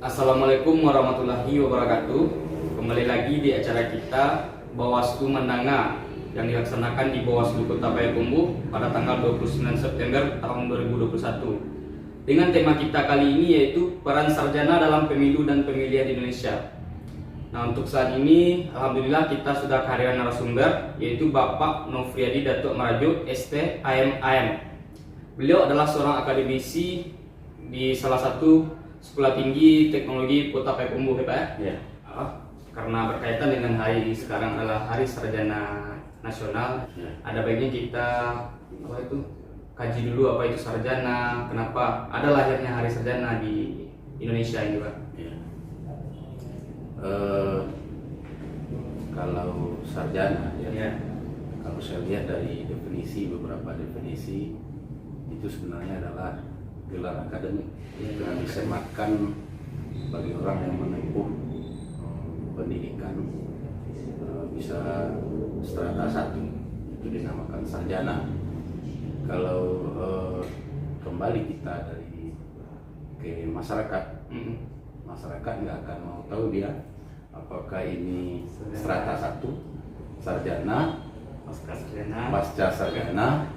Assalamualaikum warahmatullahi wabarakatuh. Kembali lagi di acara kita Bawaslu Mandanga yang dilaksanakan di Bawaslu Kota Payakumbuh pada tanggal 29 September tahun 2021. Dengan tema kita kali ini yaitu peran sarjana dalam pemilu dan pemilihan di Indonesia. Nah, untuk saat ini alhamdulillah kita sudah kehadiran narasumber yaitu Bapak Nofriadi Datuk Marajo ST AM. Beliau adalah seorang akademisi di salah satu Sekolah Tinggi Teknologi Kota Payakumbuh, ya Pak ya? Karena berkaitan dengan hari ini sekarang adalah Hari Sarjana Nasional, ada baiknya kita kaji dulu apa itu sarjana, kenapa ada lahirnya Hari Sarjana di Indonesia ini, Pak. Kalau sarjana kalau saya lihat dari beberapa definisi itu sebenarnya adalah gelar akademik yang disematkan bagi orang yang menempuh pendidikan bisa strata 1, itu dinamakan sarjana. Kalau kembali kita ke masyarakat nggak akan mau tahu dia apakah ini strata 1 sarjana, pasca sarjana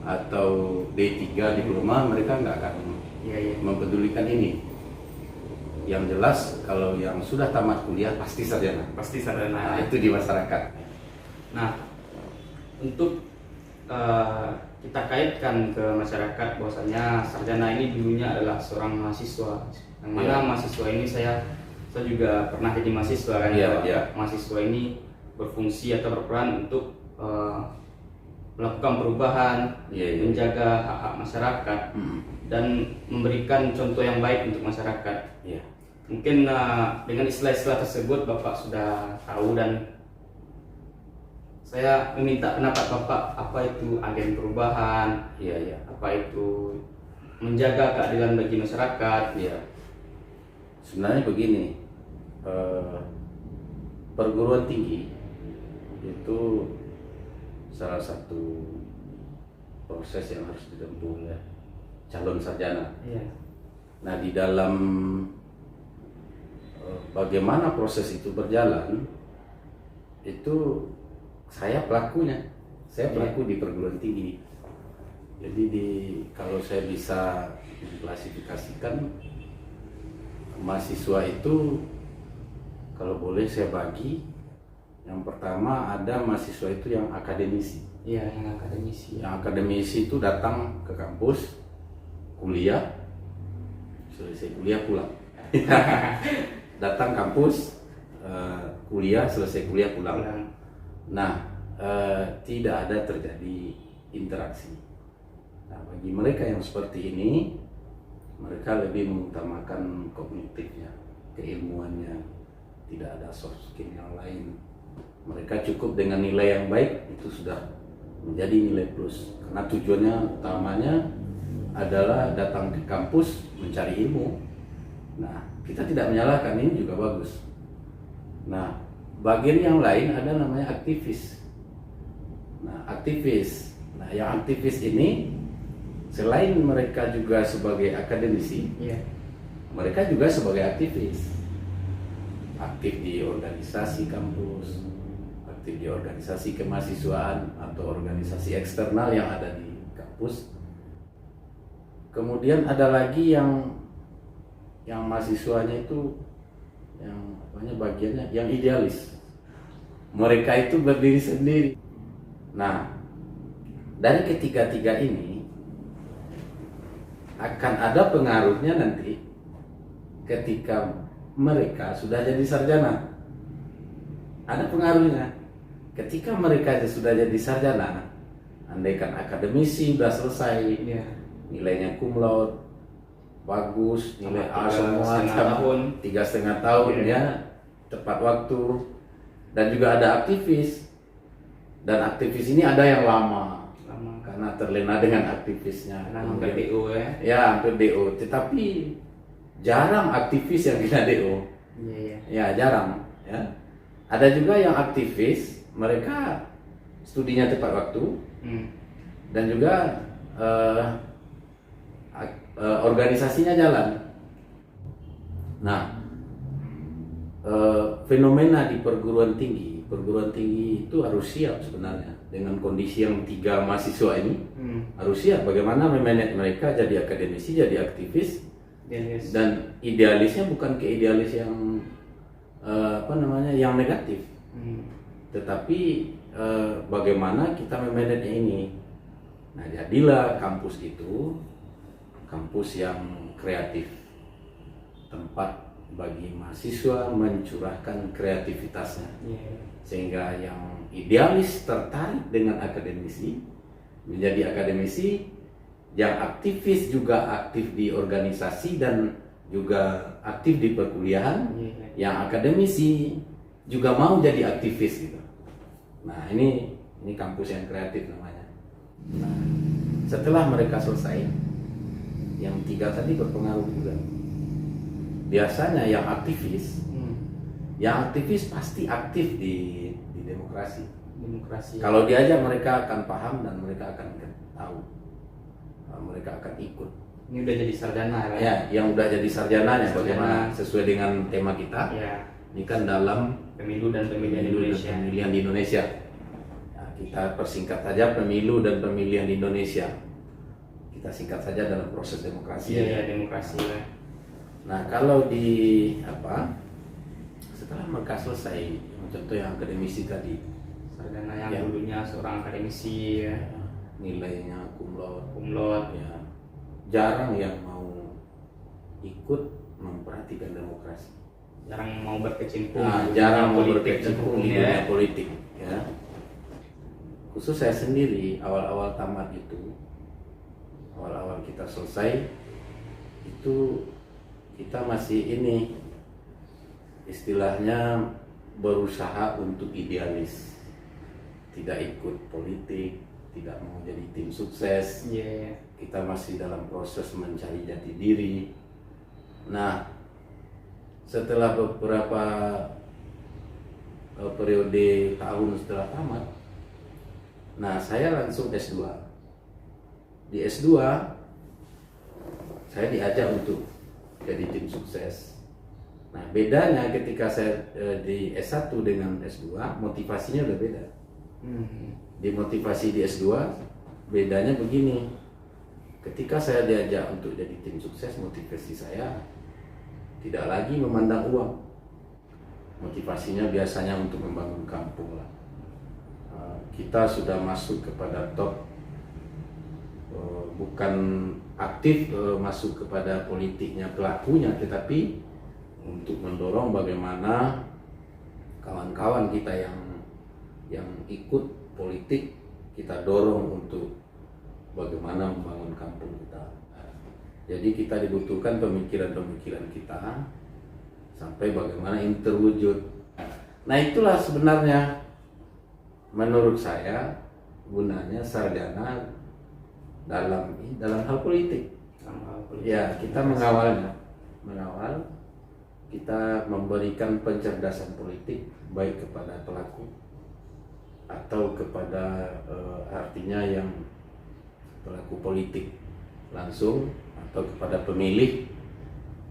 atau D3 diploma, mereka nggak akan mempedulikan ini. Yang jelas kalau yang sudah tamat kuliah pasti sarjana. Itu di masyarakat. Nah, untuk kita kaitkan ke masyarakat bahwasanya sarjana ini dulunya adalah seorang mahasiswa. Yang mana mahasiswa ini saya juga pernah jadi mahasiswa kan. Mahasiswa ini berfungsi atau berperan untuk melakukan perubahan, menjaga hak-hak masyarakat, dan memberikan contoh yang baik untuk masyarakat. Mungkin dengan istilah-istilah tersebut Bapak sudah tahu, dan saya meminta pendapat Bapak, apa itu agen perubahan, apa itu menjaga keadilan bagi masyarakat. Sebenarnya begini, perguruan tinggi itu salah satu proses yang harus ditempuh oleh calon sarjana. Nah, di dalam bagaimana proses itu berjalan, itu saya pelakunya. Saya pelaku di perguruan tinggi. Jadi kalau saya bisa mengklasifikasikan mahasiswa itu, kalau boleh saya bagi. Yang pertama ada mahasiswa itu yang akademisi. Yang akademisi itu datang ke kampus, kuliah, selesai kuliah pulang. Datang kampus, kuliah, selesai kuliah pulang. Nah, tidak ada terjadi interaksi. Nah, bagi mereka yang seperti ini, mereka lebih mengutamakan kognitifnya, keilmuannya, tidak ada soft skill yang lain. Mereka cukup dengan nilai yang baik, itu sudah menjadi nilai plus. Karena tujuannya utamanya adalah datang ke kampus mencari ilmu. Nah, kita tidak menyalahkan, ini juga bagus. Nah, bagian yang lain ada namanya aktivis. Nah, yang aktivis ini selain mereka juga sebagai akademisi, mereka juga sebagai aktivis. Aktif di organisasi kampus, aktif di organisasi kemahasiswaan atau organisasi eksternal yang ada di kampus. Kemudian ada lagi yang mahasiswanya itu bagiannya yang idealis. Mereka itu berdiri sendiri. Nah, dari ketiga-tiga ini akan ada pengaruhnya nanti ketika mereka sudah jadi sarjana. Ada pengaruhnya. Ketika mereka sudah jadi sarjana, andaikan akademisi sudah selesai, nilainya cum laude, bagus, nilai A semua, 3,5 tahun tepat waktu. Dan juga ada aktivis. Dan aktivis ini ada yang lama karena terlena dengan aktivisnya. Hampir DO hampir DO. Tetapi jarang aktivis yang kena DO. Jarang. Ada juga yang aktivis, mereka studinya tepat waktu, dan juga organisasinya jalan. Nah, fenomena di perguruan tinggi itu harus siap sebenarnya dengan kondisi yang 3 mahasiswa ini. Harus siap bagaimana memanage mereka jadi akademisi, jadi aktivis, dan idealisnya bukan ke idealis yang yang negatif, tetapi bagaimana kita memanage ini. Nah, jadilah kampus itu kampus yang kreatif, tempat bagi mahasiswa mencurahkan kreativitasnya, sehingga yang idealis tertarik dengan akademisi menjadi akademisi, yang aktivis juga aktif di organisasi dan juga aktif di perkuliahan, yang akademisi juga mau jadi aktivis gitu. Nah, ini kampus yang kreatif namanya. Nah, setelah mereka selesai, yang 3 tadi berpengaruh juga. Biasanya yang aktivis pasti aktif di demokrasi. Kalau diajak mereka akan paham dan mereka akan tahu, mereka akan ikut. Ini udah jadi sarjana kan? Ya, yang udah jadi sarjananya bagaimana sesuai dengan tema kita. Ya. Ini kan dalam Pemilu dan pemilihan di Indonesia. Nah, kita persingkat saja pemilu dan pemilihan di Indonesia. Kita singkat saja dalam proses demokrasi. Iya, demokrasi lah. Nah, kalau setelah mereka selesai, contoh yang akademisi tadi, sarjana yang dulunya seorang akademisi, nilainya cum laude, ya, jarang yang mau ikut memperhatikan demokrasi. Jarang mau berkecimpung. Jarang mau berkecimpung di dunia politik. Ya. Khusus saya sendiri awal-awal tamat itu, awal-awal kita selesai itu kita masih istilahnya berusaha untuk idealis, tidak ikut politik, tidak mau jadi tim sukses. Kita masih dalam proses mencari jati diri. Nah, setelah beberapa periode tahun setelah tamat, nah saya langsung S2. Di S2 saya diajak untuk jadi tim sukses. Nah, bedanya ketika saya di S1 dengan S2, motivasinya udah beda. Di motivasi di S2 bedanya begini. Ketika saya diajak untuk jadi tim sukses, motivasi saya tidak lagi memandang uang. Motivasinya biasanya untuk membangun kampung lah. Kita sudah masuk kepada top, bukan aktif masuk kepada politiknya pelakunya, tetapi untuk mendorong bagaimana kawan-kawan kita yang ikut politik, kita dorong untuk bagaimana membangun kampung kita. Jadi kita dibutuhkan pemikiran-pemikiran kita sampai bagaimana ini terwujud. Nah, itulah sebenarnya menurut saya gunanya sarjana dalam hal politik. Ya, kita mengawal, kita memberikan pencerdasan politik baik kepada pelaku atau kepada artinya yang pelaku politik langsung atau kepada pemilih.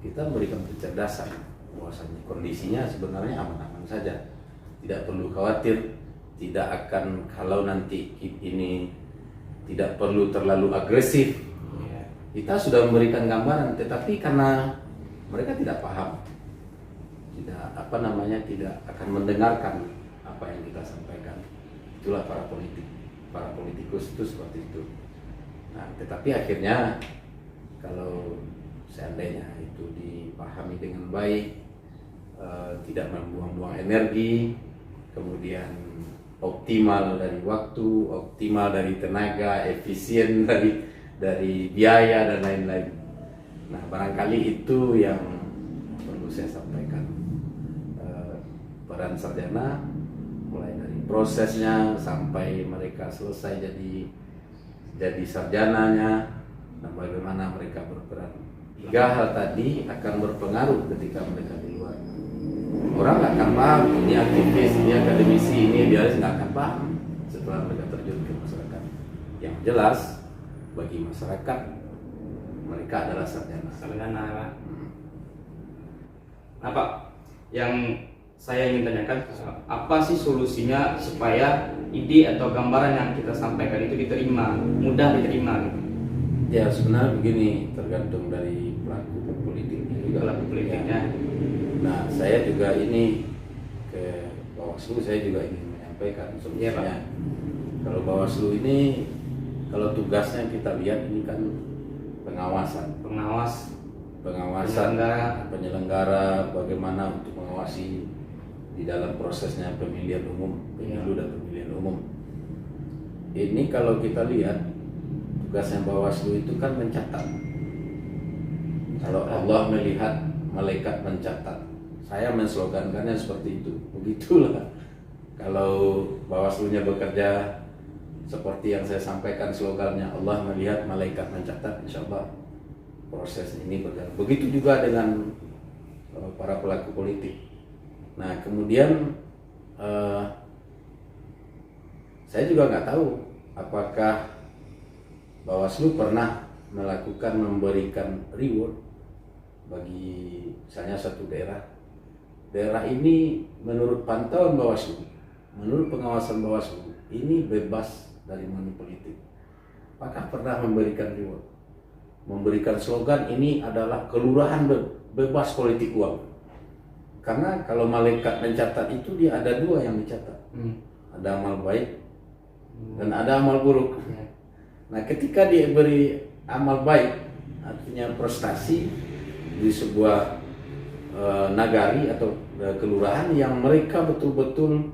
Kita memberikan pencerdasan bahwasanya kondisinya sebenarnya aman-aman saja, tidak perlu khawatir, tidak akan, kalau nanti ini tidak perlu terlalu agresif. Kita sudah memberikan gambaran, tetapi karena mereka tidak paham, tidak akan mendengarkan apa yang kita sampaikan. Itulah para politikus itu seperti itu. Nah, tetapi akhirnya kalau seandainya itu dipahami dengan baik, tidak membuang-buang energi, kemudian optimal dari waktu, optimal dari tenaga, efisien dari biaya dan lain-lain. Nah, barangkali itu yang perlu saya sampaikan. Peran sarjana mulai dari prosesnya sampai mereka selesai jadi sarjananya, dan bagaimana mereka berperan. 3 hal tadi akan berpengaruh ketika mereka di luar. Orang nggak akan paham, ini aktivis, ini akademisi, ini idealis, nggak akan paham setelah mereka terjun ke masyarakat. Yang jelas bagi masyarakat mereka adalah sarjana. Nah Pak, yang saya ingin tanyakan, apa sih solusinya supaya ide atau gambaran yang kita sampaikan itu diterima, mudah diterima gitu? Ya sebenarnya begini, tergantung dari pelaku politiknya juga. Pelaku politiknya. Nah saya juga ini ke Bawaslu, saya juga ingin menyampaikan Iya, Pak. solusinya. Kalau Bawaslu ini, kalau tugasnya kita lihat ini kan pengawasan, penyelenggara, bagaimana untuk mengawasi di dalam prosesnya pemilihan umum, pemilu dan pemilihan umum. Ini kalau kita lihat tugasnya Bawaslu itu kan mencatat. Kalau Allah melihat, malaikat mencatat. Saya menslogankannya seperti itu. Begitulah. Kalau Bawaslunya bekerja seperti yang saya sampaikan slogannya, Allah melihat, malaikat mencatat, insya Allah proses ini berjalan. Begitu juga dengan para pelaku politik. Nah kemudian saya juga nggak tahu apakah Bawaslu pernah memberikan reward bagi misalnya satu daerah. Daerah ini menurut pantauan Bawaslu, menurut pengawasan Bawaslu, ini bebas dari money politik. Apakah pernah memberikan reward? Memberikan slogan ini adalah kelurahan bebas politik uang. Karena kalau malaikat mencatat itu dia ada dua yang dicatat. Ada amal baik dan ada amal buruk. Nah ketika dia beri amal baik, artinya prestasi di sebuah nagari atau kelurahan yang mereka betul-betul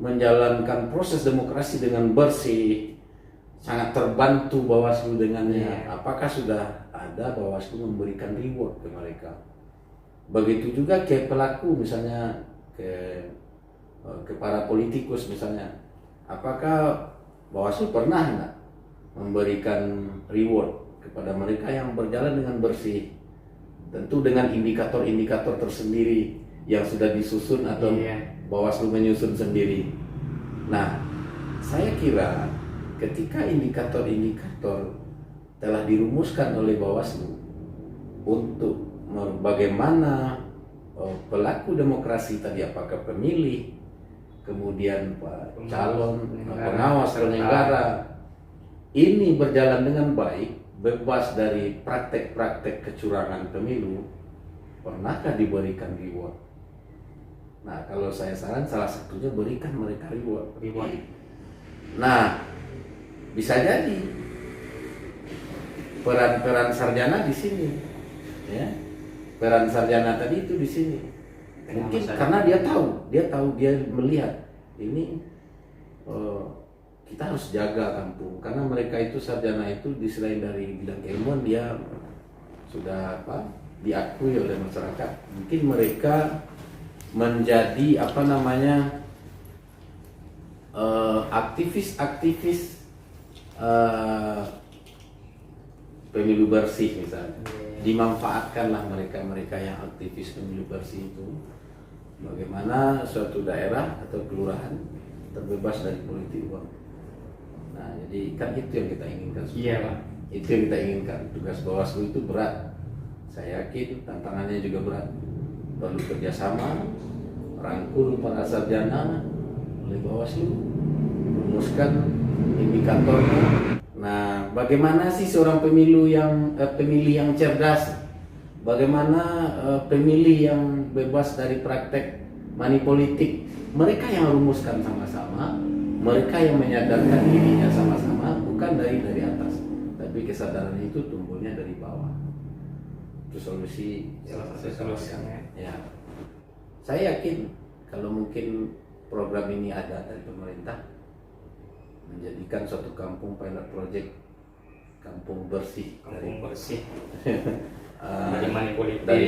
menjalankan proses demokrasi dengan bersih, sangat terbantu Bawaslu dengannya. Apakah sudah ada Bawaslu memberikan reward ke mereka? Begitu juga ke pelaku, misalnya ke para politikus misalnya. Apakah Bawaslu pernah enggak memberikan reward kepada mereka yang berjalan dengan bersih? Tentu dengan indikator-indikator tersendiri yang sudah disusun atau Bawaslu menyusun sendiri. Nah, saya kira ketika indikator-indikator telah dirumuskan oleh Bawaslu untuk bagaimana pelaku demokrasi tadi, apakah pemilih, kemudian calon, pengawas, penyelenggara, ini berjalan dengan baik, bebas dari praktek-praktek kecurangan pemilu, pernahkah diberikan reward? Nah, kalau saya saran salah satunya berikan mereka reward. Nah, bisa jadi peran sarjana di sini, ya. Peran sarjana tadi itu di sini. Mungkin karena dia melihat ini kita harus jaga kampung, karena mereka itu sarjana itu di selain dari bidang keilmuan dia sudah diakui oleh masyarakat. Mungkin mereka menjadi aktivis pemilu bersih misalnya. Dimanfaatkanlah mereka yang aktivis pemilu bersih itu, bagaimana suatu daerah atau kelurahan terbebas dari politik uang. Nah, jadi kan itu yang kita inginkan. Itu yang kita inginkan. Tugas Bawaslu itu berat. Saya yakin tantangannya juga berat. Perlu kerjasama, rangkul para sarjana oleh Bawaslu, rumuskan indikatornya. Nah, bagaimana sih seorang pemilih yang cerdas? Bagaimana pemilih yang bebas dari praktek money politik? Mereka yang rumuskan sama-sama, mereka yang menyadarkan dirinya sama-sama, bukan dari atas, tapi kesadaran itu tumbuhnya dari bawah. Itu solusi salah satu solusinya. Ya, saya yakin kalau mungkin program ini ada dari pemerintah, menjadikan suatu kampung pilot project kampung bersih dari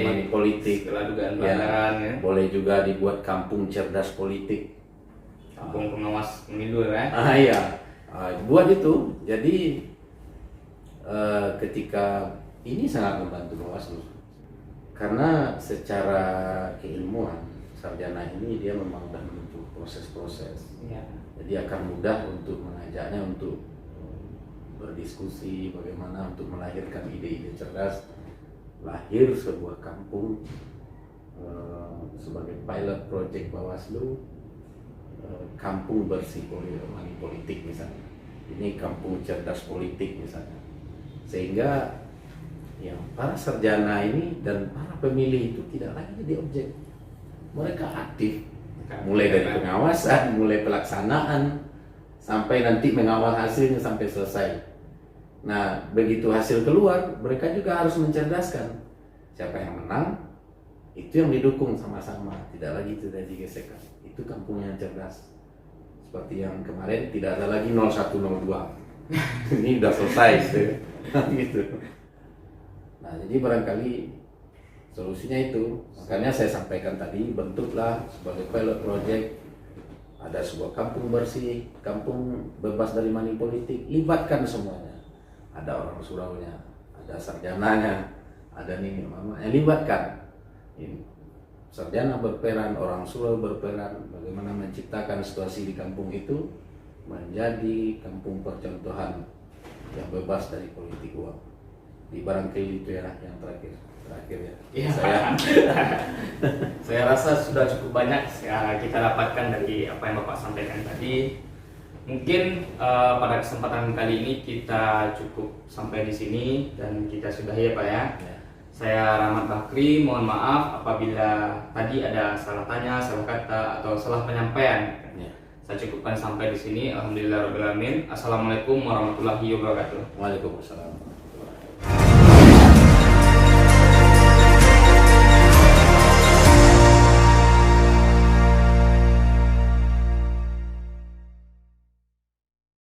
money politik setelah dugaan pelanggaran ya. Boleh juga dibuat kampung cerdas politik, kampung pengawas pemilu ya. Buat itu. Jadi ketika ini sangat membantu Bawaslu, karena secara keilmuan sarjana ini dia memang sudah menempuh proses-proses. Jadi akan mudah untuk mengajaknya untuk berdiskusi bagaimana untuk melahirkan ide-ide cerdas, lahir sebuah kampung sebagai pilot project Bawaslu, kampung bersih money politik misalnya. Ini kampung cerdas politik misalnya. Sehingga yang para sarjana ini dan para pemilih itu tidak lagi jadi objek. Mereka aktif, mulai dari pengawasan, mulai pelaksanaan, sampai nanti mengawal hasilnya sampai selesai. Nah, begitu hasil keluar, mereka juga harus mencerdaskan siapa yang menang, itu yang didukung sama-sama, tidak lagi terjadi gesekan. Itu kampung yang cerdas. Seperti yang kemarin tidak ada lagi 0102. Ini udah selesai gitu. Nah, jadi barangkali solusinya itu. Makanya saya sampaikan tadi, bentuklah sebagai pilot project, ada sebuah kampung bersih, kampung bebas dari money politik, libatkan semuanya. Ada orang suraunya, ada sarjananya, ada nini mama, libatkan. Ini sarjana berperan, orang surau berperan, bagaimana menciptakan situasi di kampung itu menjadi kampung percontohan yang bebas dari politik uang. Di barangkali itu ya yang terakhir ya. Ya, saya rasa sudah cukup banyak ya, kita dapatkan dari apa yang Bapak sampaikan tadi. Mungkin pada kesempatan kali ini kita cukup sampai di sini dan kita sudahi ya Pak ya. Saya Rahmat Bakri, mohon maaf apabila tadi ada salah tanya, salah kata atau salah penyampaian. Saya cukupkan sampai di sini. Alhamdulillahirabbil alamin. Assalamualaikum warahmatullahi wabarakatuh. Waalaikumsalam.